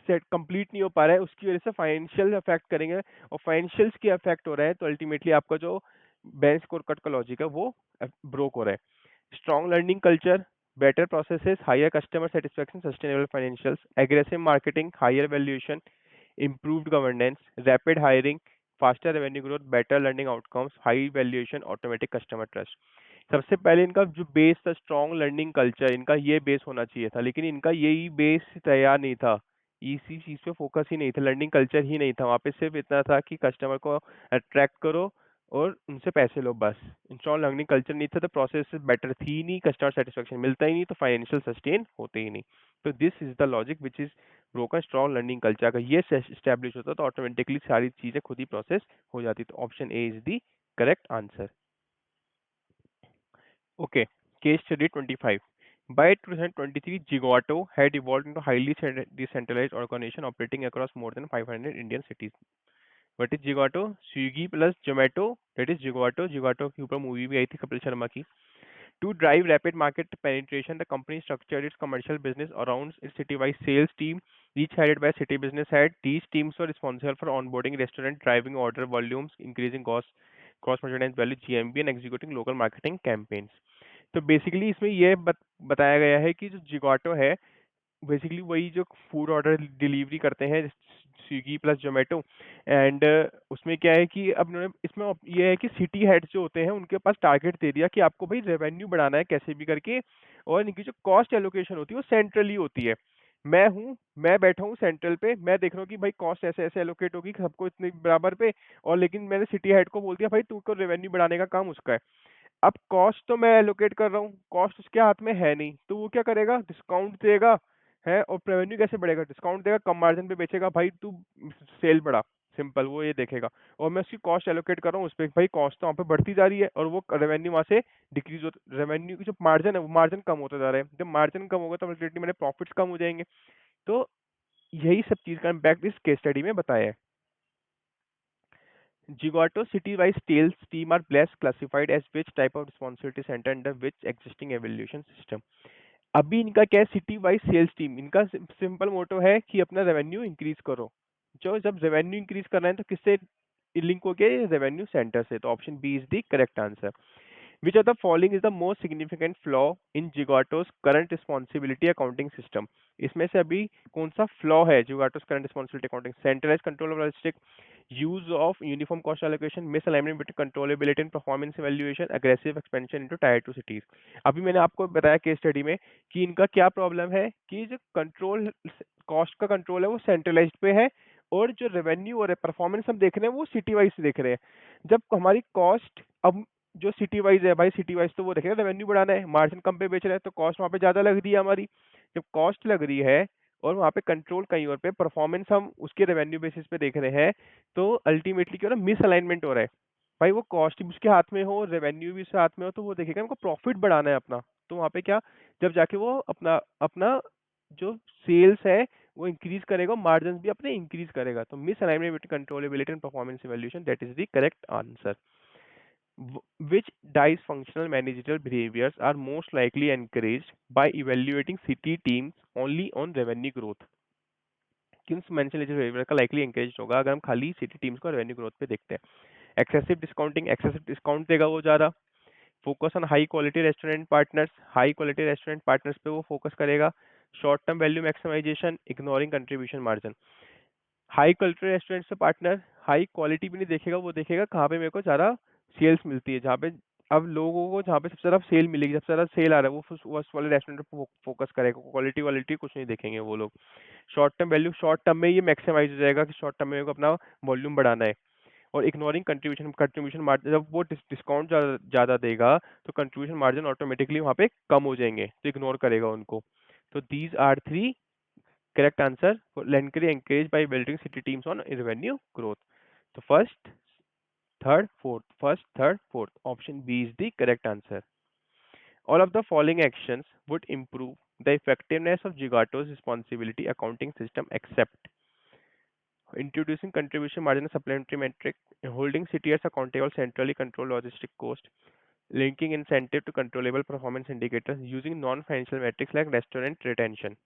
A: set complete नहीं हो पा रहा है, उसकी वजह से फाइनेंशियल अफेक्ट करेंगे और फाइनेंशियल्स की अफेक्ट हो रहा है, तो अल्टीमेटली आपका जो बैलेंस स्कोरकार्ड का लॉजिक है वो ब्रोक हो रहा है। Strong learning culture, better processes, higher customer satisfaction, sustainable financials, aggressive marketing, higher valuation, improved governance, rapid hiring, faster revenue growth, better learning outcomes, high valuation, automatic customer trust। सबसे पहले इनका जो base था strong learning culture, इनका ये base होना चाहिए था, लेकिन इनका यही बेस तैयार नहीं था, इसी चीज पे फोकस ही नहीं था, लर्निंग कल्चर ही नहीं था वहाँ पे, सिर्फ इतना था कि कस्टमर को अट्रैक्ट करो और उनसे पैसे लो बस। इंस्टॉल लर्निंग कल्चर नहीं था तो प्रोसेस बेटर थी ही नहीं, कस्टमर सेटिस्फेक्शन मिलता ही नहीं, तो फाइनेंशियल सस्टेन होते ही नहीं। तो this is the logic which is broken. Strong learning culture अगर ये स्टैब्लिश होता तो ऑटोमेटिकली सारी चीजें खुद ही प्रोसेस हो जाती। तो option A is the correct answer. Okay, case study 25. By 2023, Gigato had evolved into highly decentralized organization operating across more than 500 Indian cities. What is Gigato? Swiggy plus Zomato, that is Gigato। Gigato के ऊपर movie भी आई थी कपिल शर्मा की। To drive rapid market penetration, the company structured its commercial business around its city-wide sales team, each headed by a city business head. These teams were responsible for onboarding restaurant, driving order volumes, increasing cross merchandise value (GMV), and executing local marketing campaigns। तो basically इसमें ये बताया गया है कि जो जिगोटो है basically वही जो फूड ऑर्डर डिलीवरी करते हैं स्विगी प्लस जोमेटो। एंड उसमें क्या है कि अब उन्होंने इसमें ये है कि सिटी हेड्स जो होते हैं उनके पास टारगेट दे दिया कि आपको भाई रेवेन्यू बढ़ाना है कैसे भी करके, और इनकी जो कॉस्ट एलोकेशन होती है वो सेंट्रली होती है। मैं बैठा हूँ सेंट्रल पे, मैं देख रहा हूँ कि भाई कॉस्ट ऐसे ऐसे एलोकेट होगी सबको इतने बराबर पे, और लेकिन मैंने सिटी हेड को बोल दिया भाई तू को रेवेन्यू बढ़ाने का काम उसका है। अब कॉस्ट तो मैं एलोकेट कर रहा हूँ, कॉस्ट उसके हाथ में है नहीं, तो वो क्या करेगा, डिस्काउंट देगा है, और रेवेन्यू कैसे बढ़ेगा, डिस्काउंट देगा, कम मार्जिन पे बेचेगा, भाई तू सेल बढ़ा, सिंपल वो ये देखेगा। और मैं उसकी कॉस्ट एलोकेट कर रहा हूँ उस पर, भाई कॉस्ट तो वहाँ पे बढ़ती जा रही है और वो रेवेन्यू वहाँ से डिक्रीज हो, रेवेन्यू की जो मार्जिन है वो मार्जिन कम होता जा रहा है, जब मार्जिन कम होगा तो अल्टीमेटली मेरे प्रॉफिट्स कम हो जाएंगे। तो यही सब चीज का इम्पैक्ट इस केस स्टडी में बताया है। Gigato city-wise sales team are best classified as which type of responsibility center under which existing evaluation system। अभी इनका क्या है, सिटी वाइज सेल्स टीम, इनका सिंपल मोटो है कि अपना रेवेन्यू इंक्रीज करो। जो जब रेवेन्यू इंक्रीज करना है तो किससे लिंक हो गया, रेवेन्यू सेंटर से। तो option B is the correct answer. Which of the following is the most significant flaw in Zigato's current responsibility accounting system? इसमें से अभी कौन सा फ्लॉ है Zigato's current responsibility accounting? Centralized control of logistics, use of uniform cost allocation, misalignment between controllability and performance evaluation, aggressive expansion into tier 2 cities। अभी मैंने आपको बताया केस स्टडी में कि इनका क्या प्रॉब्लम है कि जो कंट्रोल कॉस्ट का कंट्रोल है वो सेंट्रलाइज्ड पे है, और जो रेवेन्यू और परफॉर्मेंस हम देख रहे हैं वो सिटी वाइज देख रहे हैं। जब हमारी कॉस्ट अब जो सिटी वाइज है, भाई सिटी वाइज तो वो देखेगा रेवेन्यू बढ़ाना है, मार्जिन कम पे बेच रहा है तो कॉस्ट वहाँ पे ज्यादा लग रही है हमारी। जब कॉस्ट लग रही है और वहाँ पे कंट्रोल कहीं और पे, परफॉर्मेंस हम उसके रेवेन्यू बेसिस पे देख रहे हैं, तो अल्टीमेटली क्या हो रहा है, मिस अलाइनमेंट हो रहा है। भाई वो कॉस्ट भी उसके हाथ में हो, रेवेन्यू भी उसके हाथ में हो, तो वो देखेगा हमको प्रॉफिट बढ़ाना है अपना, तो वहाँ पे क्या, जब जाके वो अपना अपना जो सेल्स है वो इंक्रीज करेगा, मार्जिन भी अपने इंक्रीज करेगा। तो miss alignment between controllability and performance evaluation, that is the correct answer. Which dysfunctional managerial behaviors are most likely encouraged by evaluating city teams only on revenue growth? किन financial behavior का likely encourage होगा अगर हम खाली city teams को revenue growth पे देखते हैं? एक्सेसिव डिस्काउंट देगा वो ज़्यादा। Focus on high quality restaurant partners, high quality restaurant partners पे वो फोकस करेगा। Short term value maximization, ignoring contribution margin. High quality restaurant से पार्टनर हाई क्वालिटी भी नहीं देखेगा, वो देखेगा कहाँ पे मेरे को ज़्यादा सेल्स मिलती है, जहाँ पे अब लोगों को जहाँ पे सबसे ज़्यादा सेल मिलेगी, सबसे ज़्यादा सेल आ रहा है, वो उस वाले रेस्टोरेंट पे फोकस करेगा। क्वालिटी वालिटी कुछ नहीं देखेंगे वो लोग। Short term value, short term में ये मैक्सिमाइज हो जाएगा कि शॉर्ट टर्म में मेरे को अपना वॉल्यूम बढ़ाना है। और इग्नोरिंग कंट्रीब्यूशन कंट्रीब्यूशन मार्जिन, जब वो डिस्काउंट ज़्यादा देगा तो कंट्रीब्यूशन मार्जिन ऑटोमेटिकली वहाँ पे कम हो जाएंगे, तो इग्नोर करेगा उनको। तो these are three correct answer for Lenkery encouraged by building city teams on revenue growth. So first, third, fourth. Option B is the correct answer. All of the following actions would improve the effectiveness of Zigato's responsibility accounting system except introducing contribution margin as supplementary metric, holding CTS accountable centrally controlled logistic cost, linking incentive to controllable performance indicators, using non-financial metrics like restaurant retention.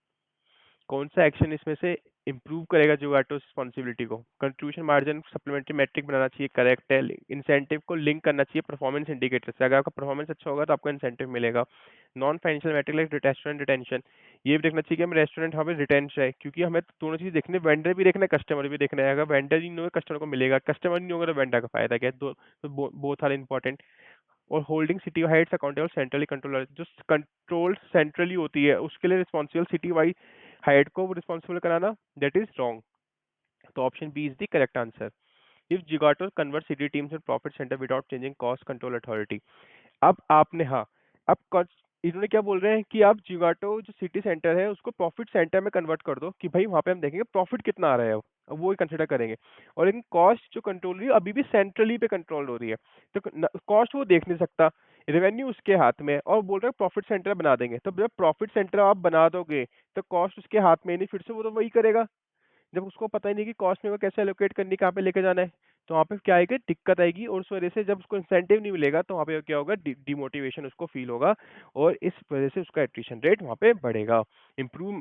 A: कौन सा action इसमें से improve करेगा जोगाटो responsibility को? Contribution margin supplementary matric बनाना चाहिए, correct है। Incentive को link करना चाहिए परफॉर्मेंस इंडिकेटर से, अगर आपका परफॉर्मेंस अच्छा होगा तो आपको इंसेंटिव मिलेगा। Non financial metric like restaurant retention, ये भी देखना चाहिए कि हम रेस्टोरेंट हमें रिटेंश है, क्योंकि हमें दोनों चीज देखने, वेंडर भी देखना है, कस्टमर भी देखना है। अगर वेंडर ही नहीं होगा कस्टमर को मिलेगा, कस्टमर नहीं होगा तो वेंडर का फायदा क्या है? Both are important. और holding city heights accountable centrally control, जो कंट्रोल सेंट्रली होती है उसके लिए रिस्पॉन्सिबल सिटी वाइड हाइट को रिस्पॉन्सिबल कराना, दैट इज रॉन्ग। तो option B is the correct answer. If Jigato convert city teams in profit centre without changing cost control authority. अब आपने, हाँ, अब इन्होंने क्या बोल रहे हैं कि आप जिगाटो जो सिटी सेंटर है उसको प्रॉफिट सेंटर में कन्वर्ट कर दो, कि भाई वहां पे हम देखेंगे प्रॉफिट कितना आ रहा है, अब वो कंसिडर करेंगे। और लेकिन कॉस्ट जो कंट्रोल हो रही है अभी भी सेंट्रली पे कंट्रोल हो रही है, तो कॉस्ट वो देख नहीं सकता, रेवेन्यू उसके हाथ में है, और बोल रहे हैं प्रॉफिट सेंटर बना देंगे। तो जब प्रॉफिट सेंटर आप बना दोगे तो कॉस्ट उसके हाथ में ही नहीं, फिर से वो तो वही करेगा जब उसको पता ही नहीं कि कॉस्ट में वो कैसे एलोकेट करनी, कहाँ पे लेके जाना है। तो वहाँ पे क्या आएगी, दिक्कत आएगी, और उस वजह से जब उसको इंसेंटिव नहीं मिलेगा तो वहाँ पे क्या होगा, डिमोटिवेशन उसको फील होगा, और इस वजह से उसका एट्रिशन रेट वहाँ पे बढ़ेगा। इम्प्रूव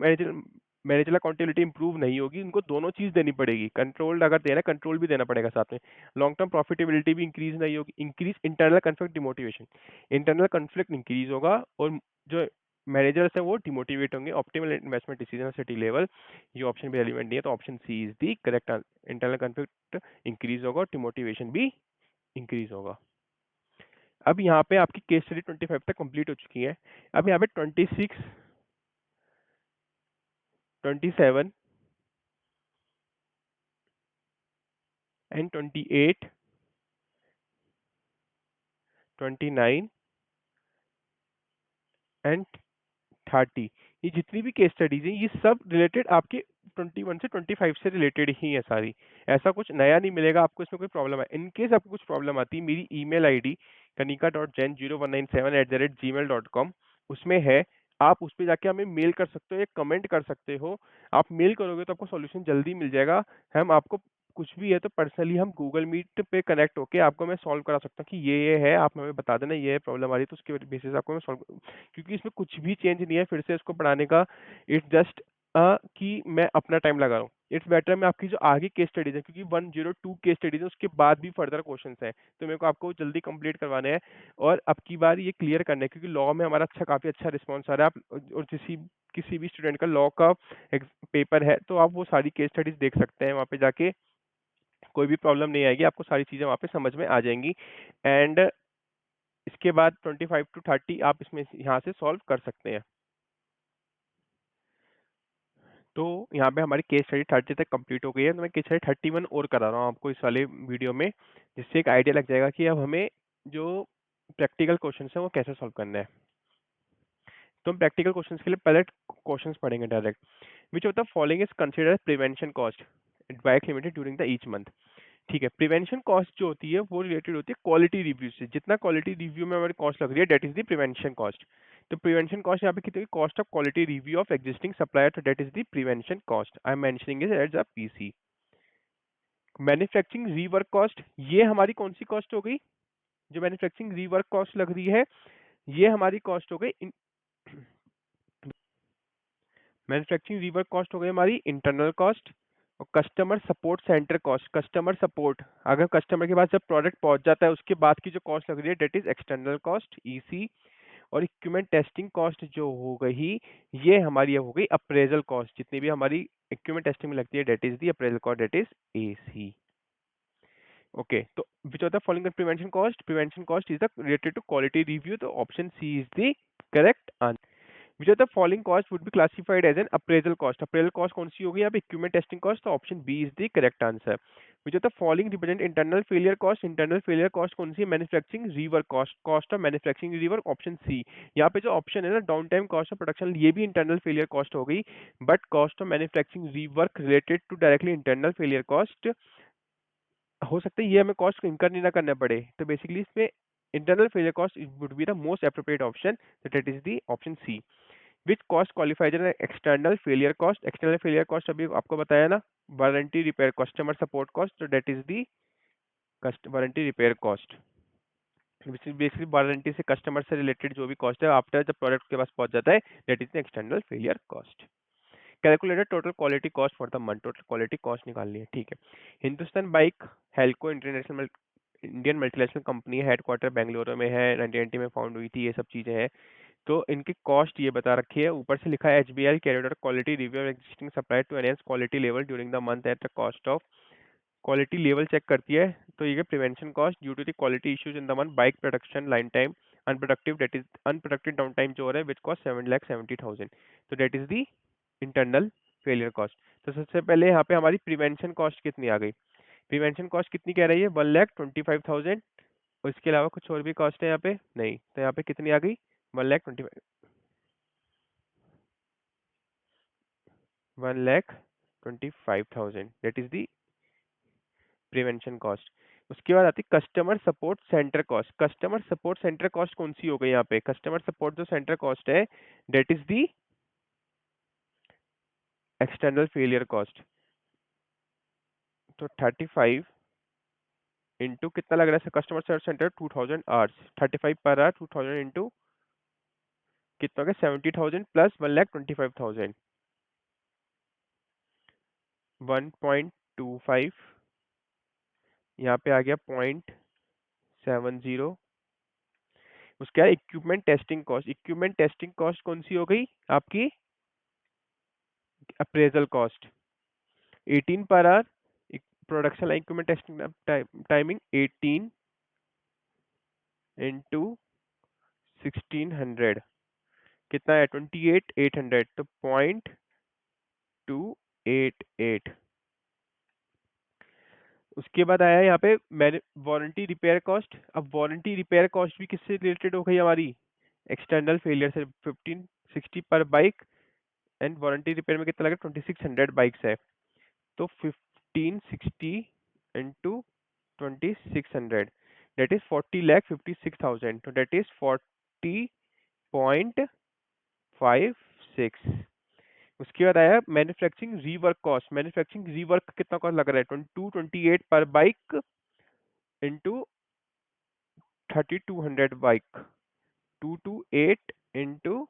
A: मैनेजर अकाउंटेबिलिटी इंप्रूव नहीं होगी, उनको दोनों चीज देनी पड़ेगी, कंट्रोल अगर देना कंट्रोल भी देना पड़ेगा साथ में। लॉन्ग टर्म प्रॉफिटेबिलिटी भी इंक्रीज नहीं होगी, increase internal conflict demotivation, internal conflict increase होगा, और जो मैनेजर्स हैं वो डिमोटिवेट होंगे। Optimal investment decision city level, ये ऑप्शन भी एलिमेंट नहीं है, तो option C is the correct. Internal conflict increase होगा और डिमोटिवेशन भी इंक्रीज होगा। अब यहाँ पे आपकी केस स्टडी 25 तक कंप्लीट हो चुकी है। अब यहाँ पे 26, 27 एंड 28, 29 एंड 30, ये जितनी भी केस स्टडीज हैं ये सब रिलेटेड आपके 21 से 25 से रिलेटेड ही है सारी। ऐसा कुछ नया नहीं मिलेगा आपको, इसमें कोई प्रॉब्लम है, इनकेस आपको कुछ प्रॉब्लम आती है, मेरी ईमेल आईडी kanika.jain0197@gmail.com उसमें है, आप उस पर जाके हमें मेल कर सकते हो या कमेंट कर सकते हो। आप मेल करोगे तो आपको सॉल्यूशन जल्दी मिल जाएगा। हम आपको कुछ भी है तो पर्सनली हम गूगल मीट पे कनेक्ट होके आपको मैं सॉल्व करा सकता हूँ कि ये है, आप हमें बता देना ये प्रॉब्लम आ रही है, तो उसके बेसिस आपको मैं सॉल्व, क्योंकि इसमें कुछ भी चेंज नहीं है फिर से इसको पढ़ाने का। इट्स जस्ट कि मैं अपना टाइम लगा रहा हूँ। इट्स बेटर मैं आपकी जो आगे केस स्टडीज है, क्योंकि 102 केस स्टडीज है, उसके बाद भी फर्दर क्वेश्चंस हैं, तो मेरे को आपको जल्दी कंप्लीट करवाने हैं और अब की बार ये क्लियर करना है, क्योंकि लॉ में हमारा काफी अच्छा रिस्पॉन्स आ रहा है। आप और किसी भी स्टूडेंट का लॉ का पेपर है तो आप वो सारी केस स्टडीज देख सकते हैं वहाँ पे जाके, कोई भी प्रॉब्लम नहीं आएगी आपको, सारी चीजें वहाँ पे समझ में आ जाएंगी। एंड इसके बाद 25 to 30 आप इसमें यहाँ से सॉल्व कर सकते हैं। तो यहाँ पे हमारी केस स्टडी 30 तक कंप्लीट हो गई है, तो मैं केस स्टडी 31 और करा रहा हूँ आपको इस वाले वीडियो में, जिससे एक आइडिया लग जाएगा कि अब हमें जो प्रैक्टिकल क्वेश्चन है वो कैसे सॉल्व करना है। तो हम प्रैक्टिकल क्वेश्चन के लिए पहले क्वेश्चन पढ़ेंगे direct. Which of the following is consider prevention cost bike limited during the each month. ठीक है, प्रिवेंशन कॉस्ट जो होती है वो रिलेटेड होती है क्वालिटी रिव्यू से, जितना क्वालिटी रिव्यू में हमारी कॉस्ट लग रही है that is the prevention cost. तो प्रिवेंशन कॉस्ट यहाँ पे कितनी, cost of quality review of existing supplier, तो that is the prevention cost. I am mentioning it as a PC. Manufacturing rework cost, ये हमारी कौन सी कॉस्ट हो गई, जो मैन्युफैक्चरिंग रीवर्क कॉस्ट लग रही है ये हमारी कॉस्ट हो गई, मैन्युफैक्चरिंग रीवर्क कॉस्ट हो गई हमारी इंटरनल कॉस्ट। और customer support centre cost, customer support, अगर कस्टमर के पास जब प्रोडक्ट पहुंच जाता है उसके बाद की जो कॉस्ट लग रही है that is external cost EC. और इक्विपमेंट टेस्टिंग कॉस्ट जो हो गई, ये हमारी हो गई अप्रेजल कॉस्ट, जितनी भी हमारी इक्विपमेंट टेस्टिंग में लगती है that is the appraisal cost, that is AC. Okay, तो which of the following prevention cost, prevention cost is the related to quality review, तो option C is the correct answer. Which of the following cost would be classified as an appraisal cost, appraisal cost कौन सी होगी यहाँ पे, equipment testing cost, तो option B is the correct answer. Which of the following represent internal failure cost, internal failure cost कौन सी है, manufacturing rework cost, cost of manufacturing rework, option C. यहाँ पे जो ऑप्शन है ना downtime cost of production, ये भी इंटरनल फेलियर कॉस्ट हो गई, but cost of manufacturing rework related to directly internal failure cost हो सकता है ये हमें कॉस्ट इनकर नहीं ना करना पड़े, तो बेसिकली इसमें internal failure cost would be the most appropriate option, that is the option C. Which cost qualifies an external failure cost, external failure cost अभी आपको बताया ना, warranty repair customer support cost, तो that is the warranty repair cost. Basically warranty से customer से related जो भी cost है आफ्टर जब प्रोडक्ट के पास पहुंच जाता है, that is the external failure cost. Calculated total quality cost for the month, total quality cost निकालनी है, ठीक है। Hindustan bike हेल्को international Indian multinational company है, हेडक्वार्टर बेंगलुरु में है, 1990 में फाउंड हुई थी, ये सब चीजें हैं। तो इनकी कॉस्ट ये बता रखी है, ऊपर से लिखा है HBL carried out quality review existing supply to enhance quality level during the month at the cost of, quality level check करती है, तो ये prevention cost due to the quality issues in the month, bike production line time unproductive, that is unproductive downtime जो हो रहा है which cost 7,70,000, तो that is the internal failure cost. तो सबसे पहले यहाँ पे हमारी प्रिवेंशन कॉस्ट कितनी आ गई, प्रिवेंशन कॉस्ट कितनी कह रही है, 1,25,000, और इसके अलावा कुछ और भी कॉस्ट है यहाँ पे नहीं, तो यहाँ पे कितनी आ गई 1,25,000, that is the prevention cost. उसके बाद आती है customer support centre cost, customer support centre cost कौन सी हो गई यहाँ पे, कस्टमर सपोर्ट जो सेंटर कॉस्ट है that is the external failure cost. तो 35 इंटू कितना लग रहा है customer service centre 2000 hours, 35 per hour 2000 into कितना हो गया 70,000 प्लस 1,25,000, 1.25, यहाँ पे आ गया 0.70। उसके बाद equipment testing cost, equipment testing cost कौन सी हो गई आपकी, appraisal cost 18 per hour, production line equipment testing timing 18 into 1600 कितना है 28,800, तो 0.288। उसके बाद आया यहाँ पे मैंने वारंटी रिपेयर कॉस्ट, अब वारंटी रिपेयर कॉस्ट भी किससे रिलेटेड हो गई हमारी, एक्सटर्नल फेलियर से, 1560 पर बाइक, एंड वारंटी रिपेयर में कितना लगा 2600 बाइक्स है, तो 1560 इंटू 2600 दैट इज 40,56,000, तो दैट इज 40.56। उसके बाद आया manufacturing rework cost, manufacturing rework कितना कॉस्ट लग रहा है 228 पर बाइक इंटू 3200 बाइक, 228 इंटू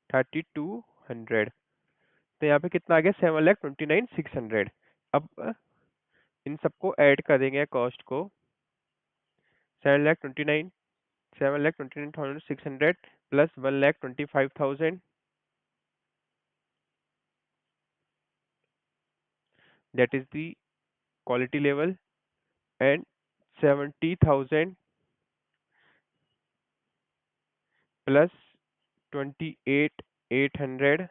A: 3200, तो यहाँ पे कितना आ गया 7,29,600। अब इन सबको ऐड करेंगे कॉस्ट को, 7,29 7,29,600 plus 1,25,000, that is the quality level, and 70,000 plus 28,800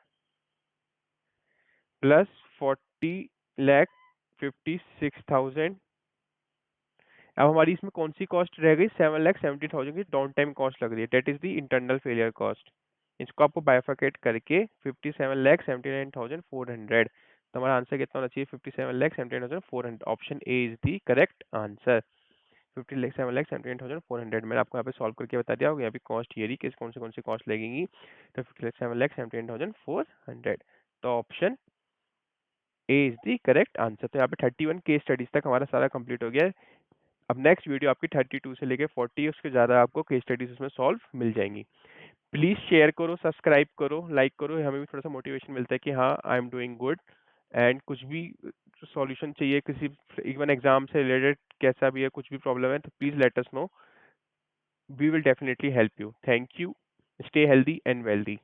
A: plus 40,56,000। अब हमारी इसमें कौन सी कॉस्ट रह गई 7,70,000 की डाउन टाइम कॉस्ट लग रही है, that is the internal failure cost. इसको आपको बाइफरकेट करके 57,79,400, तो हमारा आंसर कितना होना चाहिए 57,79,400, option A is the correct answer. 57,79,400 मैंने आपको यहाँ पे सॉल्व करके बता दिया होगा, यहाँ पे कॉस्ट ये रही कि कौन सी कॉस्ट लगेंगी, तो 57,79,400, तो option A is the correct answer. तो यहाँ पे 31 केस स्टडीज तक हमारा सारा कंप्लीट हो गया है। अब नेक्स्ट वीडियो आपकी 32 से लेके 40 उसके ज़्यादा आपको केस स्टडीज उसमें सॉल्व मिल जाएंगी। प्लीज़ शेयर करो, सब्सक्राइब करो, लाइक करो, हमें भी थोड़ा सा मोटिवेशन मिलता है कि हाँ I am doing good, and कुछ भी सॉल्यूशन चाहिए किसी इवन एग्जाम से रिलेटेड कैसा भी है, कुछ भी प्रॉब्लम है तो please let us know. We will definitely help you. Thank you. Stay healthy and wealthy.